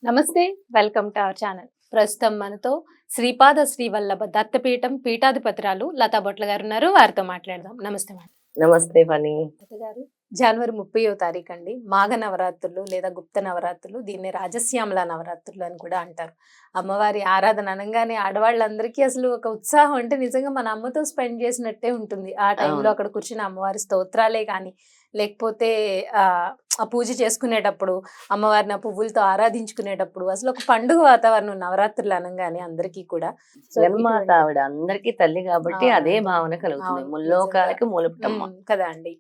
నమస్తే. Welcome to our channel. ప్రస్తుతం మనతో శ్రీపాద శ్రీవల్లభ దత్తపీఠం పీఠాధిపతురాలు లతా బొట్ల గారు ఉన్నారు. వారితో మాట్లాడదాం. నమస్తే మేడం. నమస్తే ఫణి. లత గారు, జనవరి 30వ తారీఖు అండి మాఘ నవరాత్రులు లేదా గుప్త నవరాత్రులు, దీన్ని రాజశ్యామల నవరాత్రులు అని కూడా అంటారు. అమ్మవారి ఆరాధన అనగానే ఆడవాళ్ళందరికీ అసలు ఒక ఉత్సాహం, అంటే నిజంగా మన అమ్మతో స్పెండ్ చేసినట్టే ఉంటుంది. ఆ టైంలో అవును. అక్కడ కూర్చుని అమ్మవారి స్తోత్రాలే కానీ, లేకపోతే ఆ పూజ చేసుకునేటప్పుడు అమ్మవారిని ఆ పువ్వులతో ఆరాధించుకునేటప్పుడు అసలు ఒక పండుగ వాతావరణం నవరాత్రులు అనగానే అందరికీ కూడా. సో జగన్మాత ఇటువంటి ఆవిడ అందరికీ తల్లి కాబట్టి అదే అవునండి. భావన కలుగుతుంది. అవును. నిజంగా. ముల్లోకాలకి మూలపుటమ్మ. కదా అండి.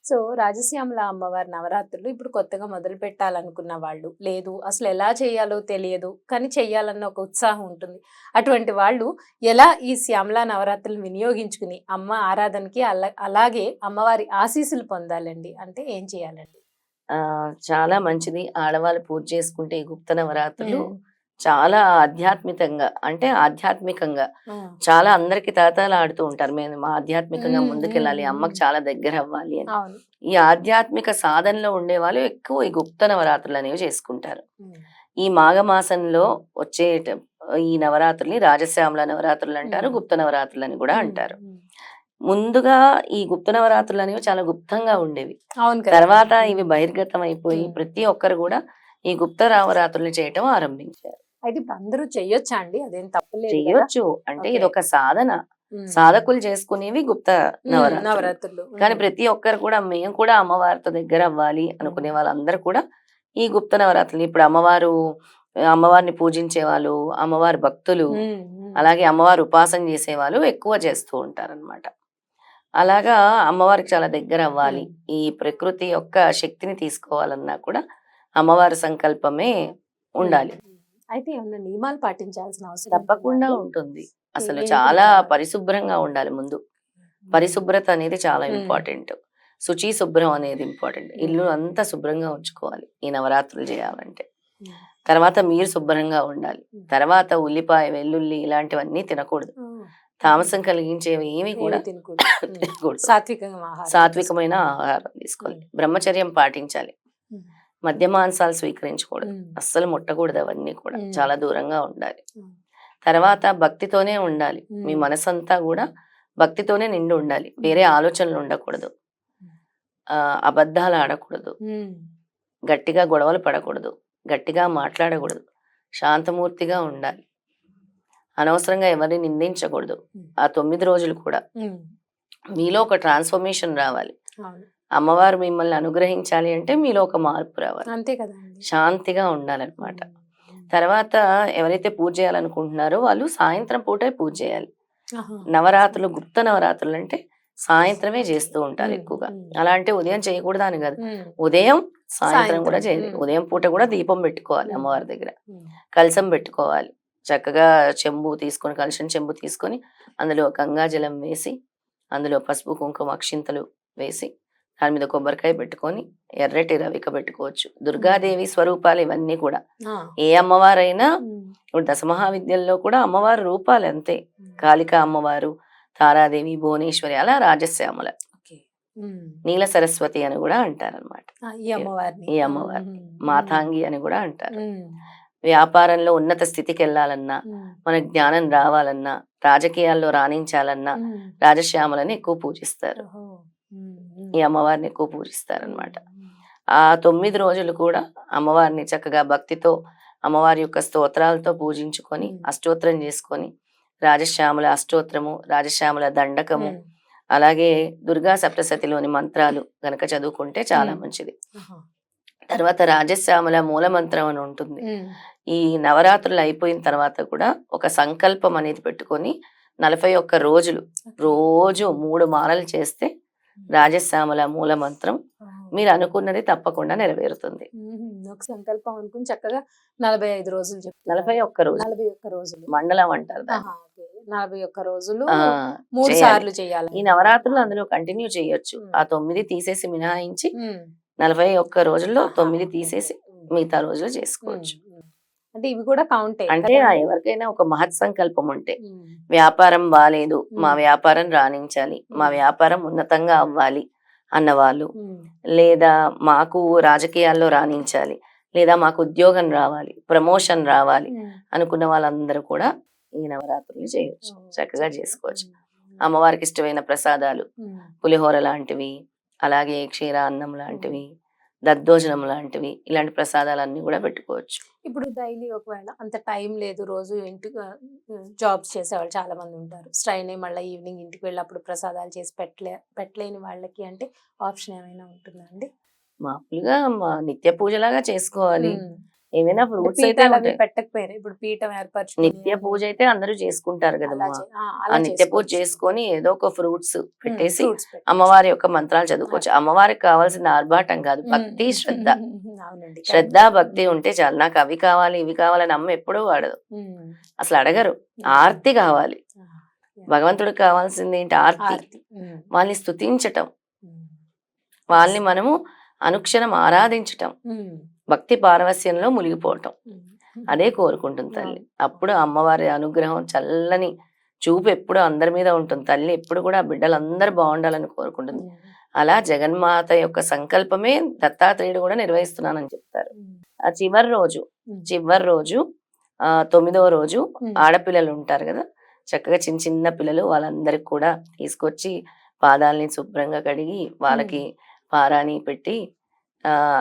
సో రాజశ్యామల అమ్మవారి నవరాత్రులు ఇప్పుడు కొత్తగా మొదలు పెట్టాలనుకున్న వాళ్ళు, లేదు అసలు ఎలా చేయాలో తెలియదు కానీ చెయ్యాలన్న ఒక ఉత్సాహం ఉంటుంది, అటువంటి వాళ్ళు ఎలా ఈ శ్యామల నవరాత్రులు వినియోగించుకుని అమ్మ ఆరాధనకి అలాగే అమ్మవారి ఆశీస్సులు పొందాలండి అంటే ఏం చేయాలండి? చాలా మంచిది. ఆడవాళ్ళు పూజ చేసుకుంటే ఈ గుప్త నవరాత్రులు ఉమ్. చాలా ఆధ్యాత్మికంగా ఆ. చాలా అందరికి తహతహలు ఆడుతూ ఉంటారు. మేము ఆధ్యాత్మికంగా ఉమ్, ముందుకెళ్ళాలి, ఉమ్, అమ్మకి ఉమ్. చాలా దగ్గర అవ్వాలి అని. అవును. ఈ ఆధ్యాత్మిక సాధనలో ఉండే వాళ్ళు ఎక్కువ ఈ గుప్త నవరాత్రులు అనేవి చేసుకుంటారు. ఉమ్. ఈ మాఘమాసంలో వచ్చే ఈ నవరాత్రుల్ని రాజశ్యామల నవరాత్రులు అంటారు, ఉమ్. గుప్త నవరాత్రులు అని కూడా ఉమ్, అంటారు. ఉమ్. ముందుగా ఈ గుప్త నవరాత్రులు అనేవి చాలా గుప్తంగా ఉండేవి. అవును కదా. తర్వాత ఇవి బహిర్గతం అయిపోయి ఉమ్. ప్రతి ఒక్కరు కూడా ఈ గుప్త నవరాత్రులు చేయటం ఆరంభించారు. అయితే ఇప్పుడు అందరూ చెయ్యొచ్చా అండి? అదేం తప్పులేదు కదా. చెయ్యొచ్చు, అంటే ఓకే. ఇది ఒక సాధన. ఉమ్. సాధకులు చేసుకునేవి గుప్త నవరాత్రులు. నవరాత్రులు. కానీ ప్రతి ఒక్కరు కూడా మేము కూడా అమ్మవారితో దగ్గర అవ్వాలి అనుకునే వాళ్ళందరూ కూడా ఈ గుప్త నవరాత్రులు, ఇప్పుడు అమ్మవారిని పూజించే వాళ్ళు, అమ్మవారి భక్తులు, అలాగే అమ్మవారి ఉపాసన చేసే వాళ్ళు ఎక్కువ చేస్తూ ఉంటారన్నమాట. అలాగా అమ్మవారికి చాలా దగ్గర అవ్వాలి, ఈ ప్రకృతి యొక్క శక్తిని తీసుకోవాలన్నా కూడా అమ్మవారి సంకల్పమే ఉండాలి. అయితే ఏమన్నా నియమాలు పాటించాల్సిన అవసరం తప్పకుండా ఉంటుందా అండి? ఉంటుంది. అసలు ఏంటి చాలా నియమాలు? పరిశుభ్రంగా ఉండాలి ముందు. పరిశుభ్రత అనేది చాలా ఇంపార్టెంట్. శుచి శుభ్రం అనేది ఇంపార్టెంట్. ఇల్లు అంతా శుభ్రంగా ఉంచుకోవాలి ఈ నవరాత్రులు చేయాలంటే. తర్వాత మీరు శుభ్రంగా ఉండాలి. తర్వాత ఉల్లిపాయ, వెల్లుల్లి ఇలాంటివన్నీ తినకూడదు. తామసం కలిగించేవి ఏమి కూడా తినకూడదు. సాత్వికమైన ఆహారం తీసుకోవాలి. బ్రహ్మచర్యం పాటించాలి. మద్య మాంసాలు స్వీకరించకూడదు. అస్సలు ముట్టకూడదు. అవన్నీ కూడా చాలా దూరంగా ఉండాలి. తర్వాత భక్తితోనే ఉండాలి. మీ మనసంతా కూడా భక్తితోనే నిండి ఉండాలి. వేరే ఆలోచనలు ఉండకూడదు. అబద్ధాలు ఆడకూడదు. గట్టిగా గొడవలు పడకూడదు. గట్టిగా మాట్లాడకూడదు. శాంతమూర్తిగా ఉండాలి. అనవసరంగా ఎవరిని నిందించకూడదు. ఆ 9 రోజులు కూడా మీలో ఒక ట్రాన్స్ఫర్మేషన్ రావాలి. అమ్మవారు మిమ్మల్ని అనుగ్రహించాలి అంటే మీలో ఒక మార్పు రావాలి. అంతే కదా. శాంతిగా ఉండాలన్నమాట. తర్వాత ఎవరైతే పూజ చేయాలనుకుంటున్నారో వాళ్ళు సాయంత్రం పూటే పూజ చేయాలి. నవరాత్రులు, గుప్త నవరాత్రులు అంటే సాయంత్రమే చేస్తూ ఉంటారు ఎక్కువగా. అలా అంటే ఉదయం చేయకూడదు అని కాదు, ఉదయం సాయంత్రం కూడా చేయాలి. ఉదయం పూట కూడా దీపం పెట్టుకోవాలి అమ్మవారి దగ్గర, కలశం పెట్టుకోవాలి. చక్కగా చెంబు తీసుకొని, కలశం చెంబు తీసుకొని అందులో గంగాజలం వేసి, అందులో పసుపు కుంకుమ అక్షింతలు వేసి, దాని మీద కొబ్బరికాయ పెట్టుకొని ఎర్రటి రవిక పెట్టుకోవచ్చు. దుర్గాదేవి స్వరూపాలు ఇవన్నీ కూడా. ఏ అమ్మవారైనా ఇప్పుడు దశమహావిద్యల్లో కూడా అమ్మవారి రూపాలు అంతే. కాళికా అమ్మవారు, తారాదేవి, భువనేశ్వరి, అలా రాజశ్యామల, నీల సరస్వతి అని కూడా అంటారనమాట. ఈ అమ్మవారిని మాతాంగి అని కూడా అంటారు. వ్యాపారంలో ఉన్నత స్థితికి వెళ్ళాలన్నా, మన జ్ఞానం రావాలన్నా, రాజకీయాల్లో రాణించాలన్నా రాజశ్యామలని ఎక్కువ పూజిస్తారు. ఈ అమ్మవారిని ఎక్కువ పూజిస్తారనమాట. ఆ 9 రోజులు కూడా అమ్మవారిని చక్కగా భక్తితో అమ్మవారి యొక్క స్తోత్రాలతో పూజించుకొని, అష్టోత్తరం చేసుకొని, రాజశ్యామల అష్టోత్తరము, రాజశ్యామల దండకము, అలాగే దుర్గా సప్తశతిలోని మంత్రాలు గనక చదువుకుంటే చాలా మంచిది. తర్వాత రాజశ్యామల మూల మంత్రం అని ఉంటుంది. ఈ నవరాత్రులు అయిపోయిన తర్వాత కూడా ఒక సంకల్పం అనేది పెట్టుకొని 41 రోజులు రోజు 3 మాలలు చేస్తే రాజశ్యామల మూల మంత్రం మీరు అనుకున్నది తప్పకుండా నెరవేరుతుంది. ఒక సంకల్పం అనుకుని చక్కగా 45 రోజులు చెప్తారు. 41 రోజులు 41 రోజులు మండలం అంటారు దాన్ని. 41 రోజులు ఆ, 3 చేయాలి. సార్లు చేయాలి. ఈ నవరాత్రులు అందులో కంటిన్యూ చేయొచ్చు. ఆ 9 తీసేసి మినహాయించి 41 రోజుల్లో 9 తీసేసి మిగతా రోజులు చేసుకోవచ్చు. అంటే ఇవి కూడా కౌంటే. అంటే ఎవరికైనా ఒక మహత్ సంకల్పం ఉంటే, వ్యాపారం బాలేదు, మా వ్యాపారం రాణించాలి, మా వ్యాపారం ఉన్నతంగా అవ్వాలి అన్నవాళ్ళు, లేదా మాకు రాజకీయాల్లో రాణించాలి, లేదా మాకు ఉద్యోగం రావాలి, ప్రమోషన్ రావాలి అనుకున్న వాళ్ళందరూ కూడా ఈ నవరాత్రులు చేయొచ్చు, చక్కగా చేసుకోవచ్చు. అమ్మవారికి ఇష్టమైన ప్రసాదాలు పులిహోర లాంటివి, అలాగే క్షీరాన్నం లాంటివి, దద్దోజనం లాంటివి, ఇలాంటి ప్రసాదాలన్నీ కూడా పెట్టుకోవచ్చు. ఇప్పుడు డైలీ ఒకవేళ అంత టైం లేదు, రోజు ఇంటికి జాబ్స్ చేసేవాళ్ళు చాలా మంది ఉంటారు, స్ట్రైన్ అయ్యి మళ్ళీ ఈవినింగ్ ఇంటికి వెళ్ళి ప్రసాదాలు చేసి పెట్టలేని వాళ్ళకి అంటే ఆప్షన్ ఏమైనా ఉంటుందా అండి? మామూలుగా నిత్య పూజలాగా చేసుకోవాలి. ఏమైనా ఫ్రూట్స్ అయితే పీఠాలు అవి ఉంటాయి. పెట్టకపోయారు, ఇప్పుడు పీఠం ఏర్పరచుకొని నిత్య పూజ అయితే అందరూ చేసుకుంటారు అలా కదమ్మా. ఆ అలా నిత్య పూజ చేసుకోవచ్చు. చేసుకొని ఏదో ఒక ఫ్రూట్స్ పెట్టేసి ఫ్రూట్స్ అమ్మవారి యొక్క మంత్రాలు చదువుకోవచ్చు. అమ్మవారికి కావాల్సిన ఆర్భాటం కాదు, భక్తి, శ్రద్ధ. అవునండి, శ్రద్ధ భక్తి ఉంటే చాలు. నాకు అవి కావాలి ఇవి కావాలని అమ్మ ఎప్పుడూ వాడదు, అసలు అడగరు. ఆర్తి కావాలి. భగవంతుడికి కావాల్సింది ఏంటి? ఆర్తి. వాళ్ళని స్తుతించటం, వాళ్ళని మనము అనుక్షణం ఆరాధించటం, భక్తి పారవస్యంలో మునిగిపోవటం, అదే కోరుకుంటుంది తల్లి. అప్పుడు అమ్మవారి అనుగ్రహం, చల్లని చూపు ఎప్పుడు అందరి మీద ఉంటుంది. తల్లి ఎప్పుడు కూడా బిడ్డలందరూ బాగుండాలని కోరుకుంటుంది. అలా జగన్మాత యొక్క సంకల్పమే దత్తాత్రేయుడు కూడా నిర్వహిస్తున్నానని చెప్తారు. ఆ చివరి రోజు 9వ రోజు ఆడపిల్లలు ఉంటారు కదా, చక్కగా చిన్న చిన్న పిల్లలు, వాళ్ళందరికి కూడా తీసుకొచ్చి పాదాలని శుభ్రంగా కడిగి వాళ్ళకి పారాని పెట్టి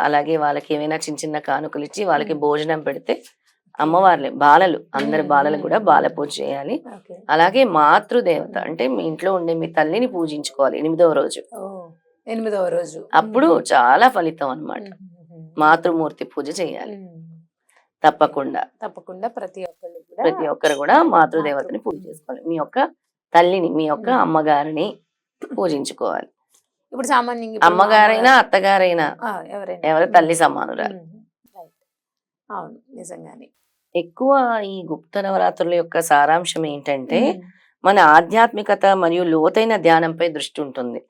అలాగే వాళ్ళకి ఏమైనా చిన్న చిన్న కానుకలు ఇచ్చి వాళ్ళకి భోజనం పెడితే అమ్మవార్లే బాలలు, అందరి బాలలు కూడా బాల పూజ చేయాలి. అలాగే మాతృదేవత అంటే మీ ఇంట్లో ఉండే మీ తల్లిని పూజించుకోవాలి 8వ రోజు. 8వ రోజు అప్పుడు చాలా ఫలితం అన్నమాట. మాతృమూర్తి పూజ చేయాలి తప్పకుండా. ప్రతి ఒక్కరు కూడా మాతృదేవతని పూజ చేసుకోవాలి. మీ యొక్క తల్లిని, మీ యొక్క అమ్మగారిని పూజించుకోవాలి. ఇప్పుడు సామాన్యంగా అమ్మగారైనా అత్తగారైనా ఎవరి తల్లి సమానురాలు. అవును, నిజంగానే. ఎక్కువ ఈ గుప్త నవరాత్రుల యొక్క సారాంశం ఏంటంటే మన ఆధ్యాత్మికత మరియు లోతైన ధ్యానంపై దృష్టి ఉంటుంది.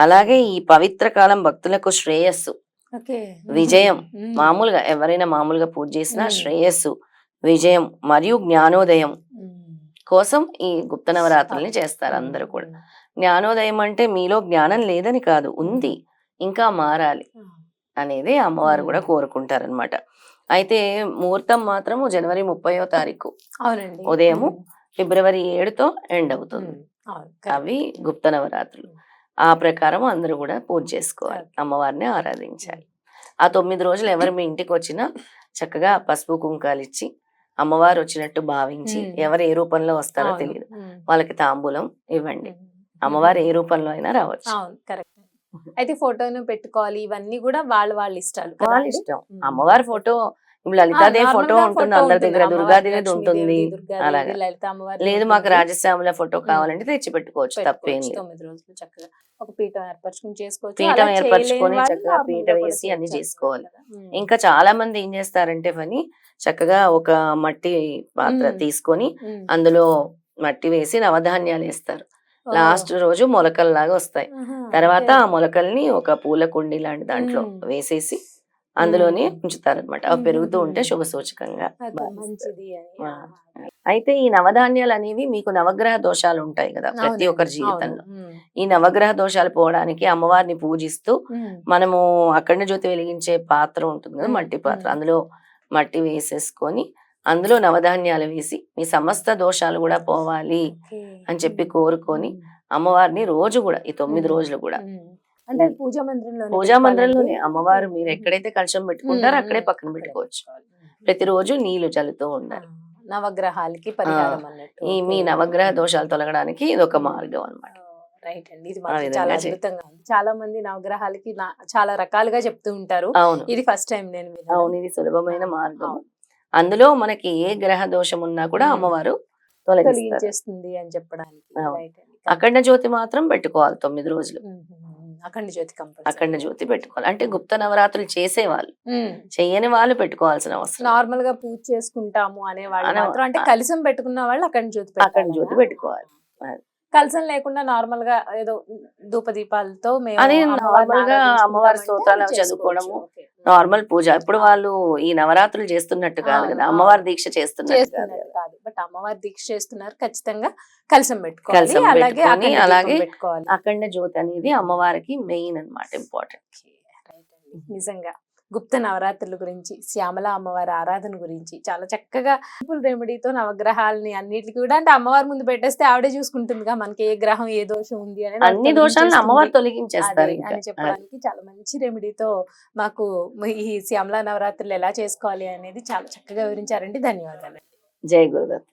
అలాగే ఈ పవిత్ర కాలం భక్తులకు శ్రేయస్సు, విజయం, మామూలుగా ఎవరైనా మామూలుగా పూజ చేసినా శ్రేయస్సు, విజయం మరియు జ్ఞానోదయం కోసం ఈ గుప్త నవరాత్రుల్ని చేస్తారు అందరూ కూడా. జ్ఞానోదయం అంటే మీలో జ్ఞానం లేదని కాదు, ఉంది, ఇంకా మారాలి అనేది అమ్మవారు కూడా కోరుకుంటారనమాట. అయితే ముహూర్తం మాత్రం జనవరి 30వ తారీఖు ఉదయము, ఫిబ్రవరి 7తో ఎండ్ అవుతుంది. అవి గుప్త నవరాత్రులు. ఆ ప్రకారం అందరూ కూడా పూజ చేసుకోవాలి, అమ్మవారిని ఆరాధించాలి. ఆ 9 రోజులు ఎవరు మీ ఇంటికి వచ్చినా చక్కగా పసుపు కుంకాలు ఇచ్చి అమ్మవారు వచ్చినట్టు భావించి, ఎవరు ఏ రూపంలో వస్తారో తెలియదు, వాళ్ళకి తాంబూలం ఇవ్వండి. అమ్మవారు ఏ రూపంలో అయినా రావచ్చు. అయితే ఫోటోను పెట్టుకోవాలి, ఇవన్నీ కూడా వాళ్ళ ఇష్టాలు, వాళ్ళ ఇష్టం. అమ్మవారి ఫోటో, లలితాదేవి ఫోటో ఉంటుంది అందరి దగ్గర, దుర్గాదేవి ఉంటుంది. అలాగే లేదు మాకు రాజశ్యామల ఫోటో కావాలంటే తెచ్చి పెట్టుకోవచ్చు, తప్పేం లేదు. 9 రోజులు చక్కగా ఒక పీఠం ఏర్పరచుకుని చేసుకోవచ్చు. పీఠం ఏర్పరచుకొని చక్కగా పీట వేసి అన్ని చేసుకోవాలి. ఇంకా చాలా మంది ఏం చేస్తారంటే పని, చక్కగా ఒక మట్టి పాత్ర తీసుకొని అందులో మట్టి వేసి నవధాన్యాలు వేస్తారు. లాస్ట్ రోజు మొలకల్లాగా వస్తాయి. తర్వాత ఆ మొలకల్ని ఒక పూల కుండి లాంటి దాంట్లో వేసేసి అందులోనే ఉంచుతారనమాట. అవి పెరుగుతూ ఉంటే శుభ సూచకంగా. అయితే ఈ నవధాన్యాలు అనేవి మీకు నవగ్రహ దోషాలు ఉంటాయి కదా ప్రతి ఒక్కరి జీవితంలో. ఈ నవగ్రహ దోషాలు పోవడానికి అమ్మవారిని పూజిస్తూ మనము అఖండ జ్యోతి వెలిగించే పాత్ర ఉంటుంది కదా, మట్టి పాత్ర, అందులో మట్టి వేసేసుకొని అందులో నవధాన్యాలు వేసి మీ సమస్త దోషాలు కూడా పోవాలి అని చెప్పి కోరుకొని అమ్మవారిని రోజు కూడా ఈ 9 రోజులు కూడా అంటే పూజా మందిరంలోనే అమ్మవారు మీరు ఎక్కడైతే కలశం పెట్టుకుంటారో అక్కడే పక్కన పెట్టుకోవచ్చు. ప్రతిరోజు నీళ్లు చల్లుతూ ఉండాలి. నవగ్రహాలకి పరిహారం అన్నట్టు. ఈ మీ నవగ్రహ దోషాలు తొలగడానికి ఇది ఒక మార్గం అన్నమాట. రైట్ అండి, ఇది మాత్రం చాలా అద్భుతంగా ఉంది. చాలా మంది నవగ్రహాలకి చాలా రకాలుగా చెప్తూ ఉంటారు. అవును, ఇది ఫస్ట్ టైం నేను విన్నాను. అవును, ఇది సులభమైన మార్గం. అందులో మనకి ఏ గ్రహ దోషం ఉన్నా కూడా అమ్మవారు తొలగించేస్తుంది అని చెప్పడానికి. అఖండ జ్యోతి మాత్రం పెట్టుకోవాలి 9 రోజులు. అఖండ జ్యోతి పెట్టుకోవాలి. అంటే గుప్త నవరాత్రులు చేసేవాళ్ళు, చెయ్యని వాళ్ళు పెట్టుకోవాల్సిన అవసరం. నార్మల్ గా పూజ చేసుకుంటాము అనే వాళ్ళు, అంటే కలశం పెట్టుకున్న వాళ్ళు అఖండ జ్యోతి పెట్టుకోవాలి. కలశం లేకుండా నార్మల్ గా ఏదో ధూప దీపాలతో అది నార్మల్ గా అమ్మవారి స్తోత్రాలు చదువుకోవడము, నార్మల్ పూజ. ఇప్పుడు వాళ్ళు ఈ నవరాత్రులు చేస్తున్నట్టు కాదు కదా, అమ్మవారి దీక్ష చేస్తున్నట్టు కాదు. బట్ అమ్మవారి దీక్ష చేస్తున్నారు, ఖచ్చితంగా కలశం పెట్టుకోవాలి. అలాగే అఖండ జ్యోతి అనేది అమ్మవారికి మెయిన్ అన్నమాట, ఇంపార్టెంట్. నిజంగా గుప్త నవరాత్రుల గురించి, శ్యామల అమ్మవారి ఆరాధన గురించి చాలా చక్కగా సింపుల్ రెమెడీతో నవగ్రహాలని అన్నిటికి కూడా, అంటే అమ్మవారి ముందు పెట్టేస్తే ఆవిడే చూసుకుంటుందిగా మనకి ఏ గ్రహం ఏ దోషం ఉంది అనేది ఆవిడ అన్ని దోషాలను అమ్మవారు తొలగించేస్తుంది. తొలగించేస్తారు అదే ఇంకా అని చెప్పడానికి చాలా మంచి రెమెడీతో మాకు ఈ శ్యామల నవరాత్రులు ఎలా చేసుకోవాలి అనేది చాలా చక్కగా వివరించారండి. ధన్యవాదాలు. జై గురుదత్.